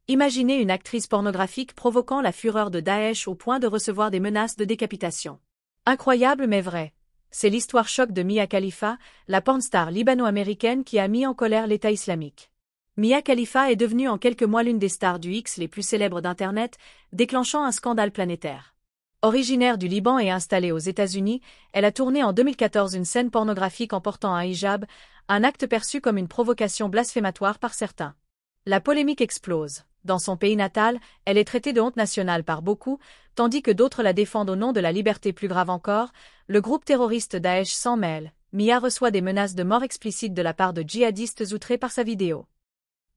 Imaginez une actrice pornographique provoquant la fureur de Daesh au point de recevoir des menaces de décapitation. Incroyable mais vrai. C'est l'histoire choc de Mia Khalifa, la pornstar libano-américaine qui a mis en colère l'État islamique. Mia Khalifa est devenue en quelques mois l'une des stars du X les plus célèbres d'Internet, déclenchant un scandale planétaire. Originaire du Liban et installée aux États-Unis, elle a tourné en 2014 une scène pornographique en portant un hijab, un acte perçu comme une provocation blasphématoire par certains. La polémique explose. Dans son pays natal, elle est traitée de honte nationale par beaucoup, tandis que d'autres la défendent au nom de la liberté. Plus grave encore, le groupe terroriste Daesh s'en mêle. Mia reçoit des menaces de mort explicites de la part de djihadistes outrés par sa vidéo.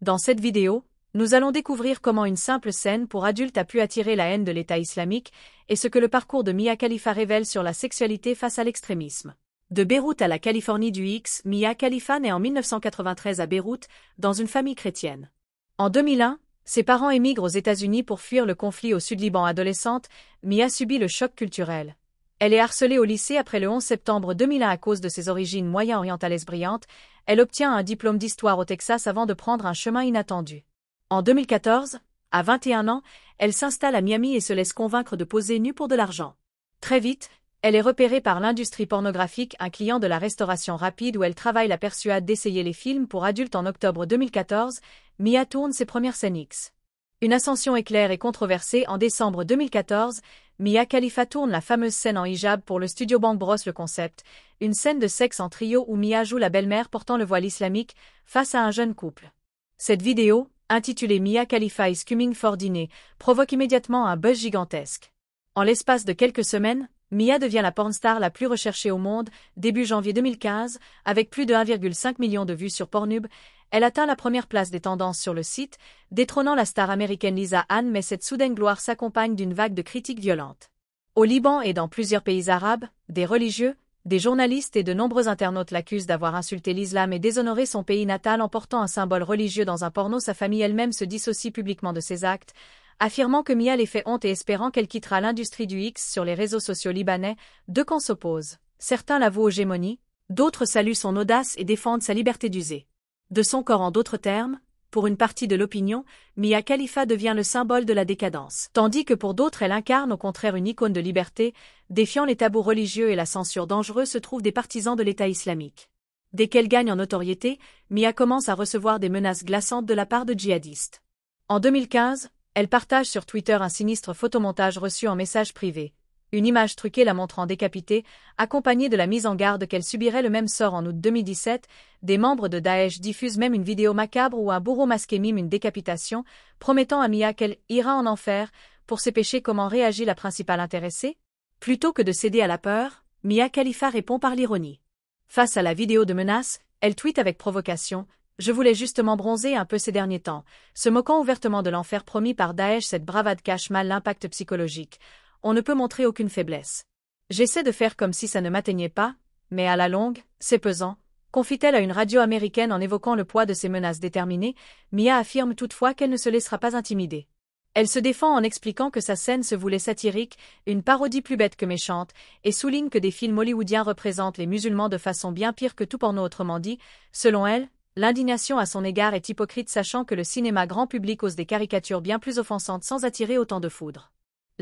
Dans cette vidéo, nous allons découvrir comment une simple scène pour adultes a pu attirer la haine de l'État islamique et ce que le parcours de Mia Khalifa révèle sur la sexualité face à l'extrémisme. De Beyrouth à la Californie du X, Mia Khalifa naît en 1993 à Beyrouth, dans une famille chrétienne. En 2001, ses parents émigrent aux États-Unis pour fuir le conflit au Sud-Liban. Adolescente, Mia subit le choc culturel. Elle est harcelée au lycée après le 11 septembre 2001 à cause de ses origines moyen-orientales brillantes. Elle obtient un diplôme d'histoire au Texas avant de prendre un chemin inattendu. En 2014, à 21 ans, elle s'installe à Miami et se laisse convaincre de poser nue pour de l'argent. Très vite, elle est repérée par l'industrie pornographique. Un client de la restauration rapide où elle travaille la persuade d'essayer les films pour adultes. En octobre 2014, Mia tourne ses premières scènes X. Une ascension éclair et controversée. En décembre 2014, Mia Khalifa tourne la fameuse scène en hijab pour le studio Bang Bros. Le concept, une scène de sexe en trio où Mia joue la belle-mère portant le voile islamique face à un jeune couple. Cette vidéo, intitulée Mia Khalifa is coming for dinner, provoque immédiatement un buzz gigantesque. En l'espace de quelques semaines, Mia devient la pornstar la plus recherchée au monde. Début janvier 2015, avec plus de 1,5 million de vues sur Pornhub, elle atteint la première place des tendances sur le site, détrônant la star américaine Lisa Ann. Mais cette soudaine gloire s'accompagne d'une vague de critiques violentes. Au Liban et dans plusieurs pays arabes, des religieux, des journalistes et de nombreux internautes l'accusent d'avoir insulté l'islam et déshonoré son pays natal en portant un symbole religieux dans un porno. Sa famille elle-même se dissocie publiquement de ses actes, affirmant que Mia les fait honte et espérant qu'elle quittera l'industrie du X. Sur les réseaux sociaux libanais, deux camps s'opposent. Certains l'avouent aux gémonies, d'autres saluent son audace et défendent sa liberté d'user de son corps. En d'autres termes, pour une partie de l'opinion, Mia Khalifa devient le symbole de la décadence, tandis que pour d'autres elle incarne au contraire une icône de liberté, défiant les tabous religieux et la censure dangereuse. Se trouvent des partisans de l'État islamique. Dès qu'elle gagne en notoriété, Mia commence à recevoir des menaces glaçantes de la part de djihadistes. En 2015, elle partage sur Twitter un sinistre photomontage reçu en message privé. Une image truquée la montrant décapitée, accompagnée de la mise en garde qu'elle subirait le même sort. En août 2017, des membres de Daesh diffusent même une vidéo macabre où un bourreau masqué mime une décapitation, promettant à Mia qu'elle ira en enfer pour ses péchés. Comment réagit la principale intéressée? Plutôt que de céder à la peur, Mia Khalifa répond par l'ironie. Face à la vidéo de menace, elle tweet avec provocation: « Je voulais justement bronzer un peu ces derniers temps », se moquant ouvertement de l'enfer promis par Daesh. Cette bravade cache mal l'impact psychologique. On ne peut montrer aucune faiblesse. J'essaie de faire comme si ça ne m'atteignait pas, mais à la longue, c'est pesant, confie-t-elle à une radio américaine en évoquant le poids de ses menaces déterminées. Mia affirme toutefois qu'elle ne se laissera pas intimider. Elle se défend en expliquant que sa scène se voulait satirique, une parodie plus bête que méchante, et souligne que des films hollywoodiens représentent les musulmans de façon bien pire que tout porno. Autrement dit, selon elle, l'indignation à son égard est hypocrite, sachant que le cinéma grand public ose des caricatures bien plus offensantes sans attirer autant de foudre.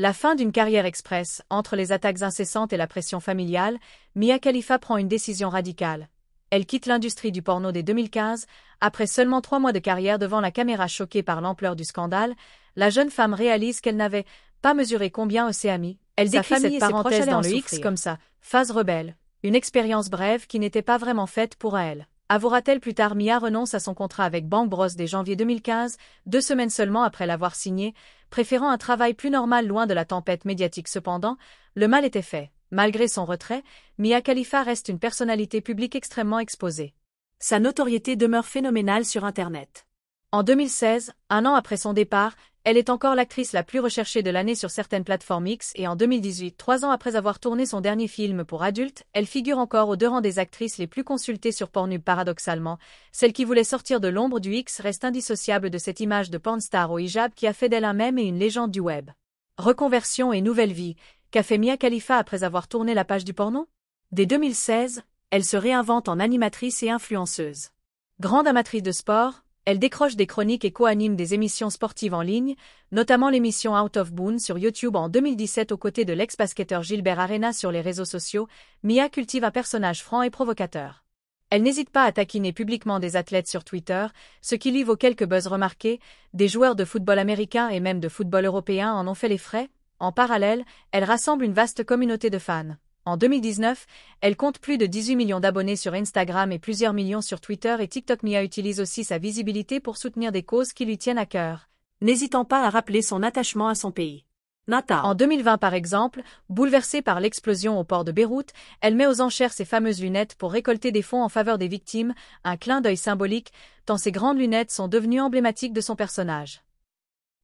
La fin d'une carrière express. Entre les attaques incessantes et la pression familiale, Mia Khalifa prend une décision radicale. Elle quitte l'industrie du porno dès 2015, après seulement 3 mois de carrière devant la caméra. Choquée par l'ampleur du scandale, la jeune femme réalise qu'elle n'avait pas mesuré combien s'est mis. Elle décrit cette parenthèse dans le X comme sa phase rebelle, une expérience brève qui n'était pas vraiment faite pour elle. Avouera-t-elle plus tard. Mia renonce à son contrat avec Bang Bros dès janvier 2015, 2 semaines seulement après l'avoir signé, préférant un travail plus normal loin de la tempête médiatique. Cependant, le mal était fait. Malgré son retrait, Mia Khalifa reste une personnalité publique extrêmement exposée. Sa notoriété demeure phénoménale sur Internet. En 2016, 1 an après son départ, elle est encore l'actrice la plus recherchée de l'année sur certaines plateformes X, et en 2018, 3 ans après avoir tourné son dernier film pour adultes, elle figure encore aux 2 rangs des actrices les plus consultées sur Pornhub. Paradoxalement, celle qui voulait sortir de l'ombre du X reste indissociable de cette image de pornstar au hijab qui a fait d'elle un mème et une légende du web. Reconversion et nouvelle vie. Qu'a fait Mia Khalifa après avoir tourné la page du porno? Dès 2016, elle se réinvente en animatrice et influenceuse. Grande amatrice de sport, Elle décroche des chroniques et co-anime des émissions sportives en ligne, notamment l'émission Out of Bounds sur YouTube en 2017 aux côtés de l'ex-basketteur Gilbert Arenas sur les réseaux sociaux. Mia cultive un personnage franc et provocateur. Elle n'hésite pas à taquiner publiquement des athlètes sur Twitter, ce qui lui vaut quelques buzz remarqués. Des joueurs de football américain et même de football européen en ont fait les frais. En parallèle, elle rassemble une vaste communauté de fans. En 2019, elle compte plus de 18 millions d'abonnés sur Instagram et plusieurs millions sur Twitter et TikTok. Mia utilise aussi sa visibilité pour soutenir des causes qui lui tiennent à cœur, n'hésitant pas à rappeler son attachement à son pays. En 2020 par exemple, bouleversée par l'explosion au port de Beyrouth, elle met aux enchères ses fameuses lunettes pour récolter des fonds en faveur des victimes, un clin d'œil symbolique, tant ces grandes lunettes sont devenues emblématiques de son personnage.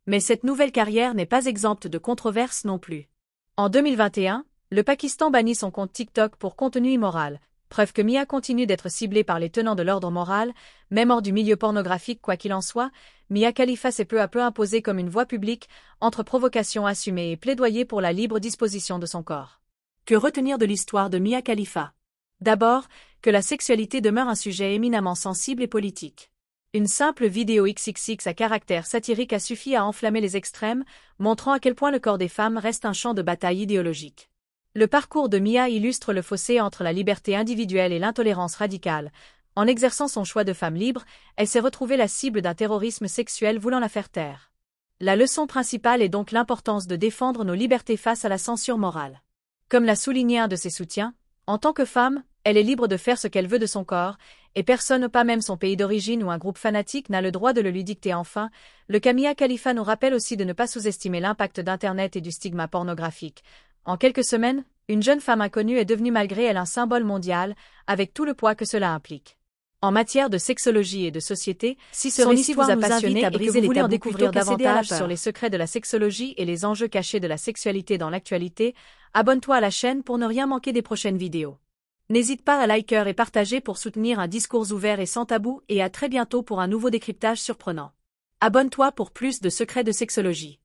Mais cette nouvelle carrière n'est pas exempte de controverses non plus. En 2021, le Pakistan bannit son compte TikTok pour contenu immoral, preuve que Mia continue d'être ciblée par les tenants de l'ordre moral, même hors du milieu pornographique. Quoi qu'il en soit, Mia Khalifa s'est peu à peu imposée comme une voix publique, entre provocation assumée et plaidoyer pour la libre disposition de son corps. Que retenir de l'histoire de Mia Khalifa? D'abord, que la sexualité demeure un sujet éminemment sensible et politique. Une simple vidéo XXX à caractère satirique a suffi à enflammer les extrêmes, montrant à quel point le corps des femmes reste un champ de bataille idéologique. Le parcours de Mia illustre le fossé entre la liberté individuelle et l'intolérance radicale. En exerçant son choix de femme libre, elle s'est retrouvée la cible d'un terrorisme sexuel voulant la faire taire. La leçon principale est donc l'importance de défendre nos libertés face à la censure morale. Comme l'a souligné un de ses soutiens, en tant que femme, elle est libre de faire ce qu'elle veut de son corps, et personne, pas même son pays d'origine ou un groupe fanatique, n'a le droit de le lui dicter. Enfin, le cas Mia Khalifa nous rappelle aussi de ne pas sous-estimer l'impact d'Internet et du stigma pornographique. En quelques semaines, une jeune femme inconnue est devenue malgré elle un symbole mondial, avec tout le poids que cela implique. En matière de sexologie et de société, si ce récit vous a passionné et que vous voulez en découvrir davantage sur les secrets de la sexologie et les enjeux cachés de la sexualité dans l'actualité, abonne-toi à la chaîne pour ne rien manquer des prochaines vidéos. N'hésite pas à liker et partager pour soutenir un discours ouvert et sans tabou, et à très bientôt pour un nouveau décryptage surprenant. Abonne-toi pour plus de secrets de sexologie.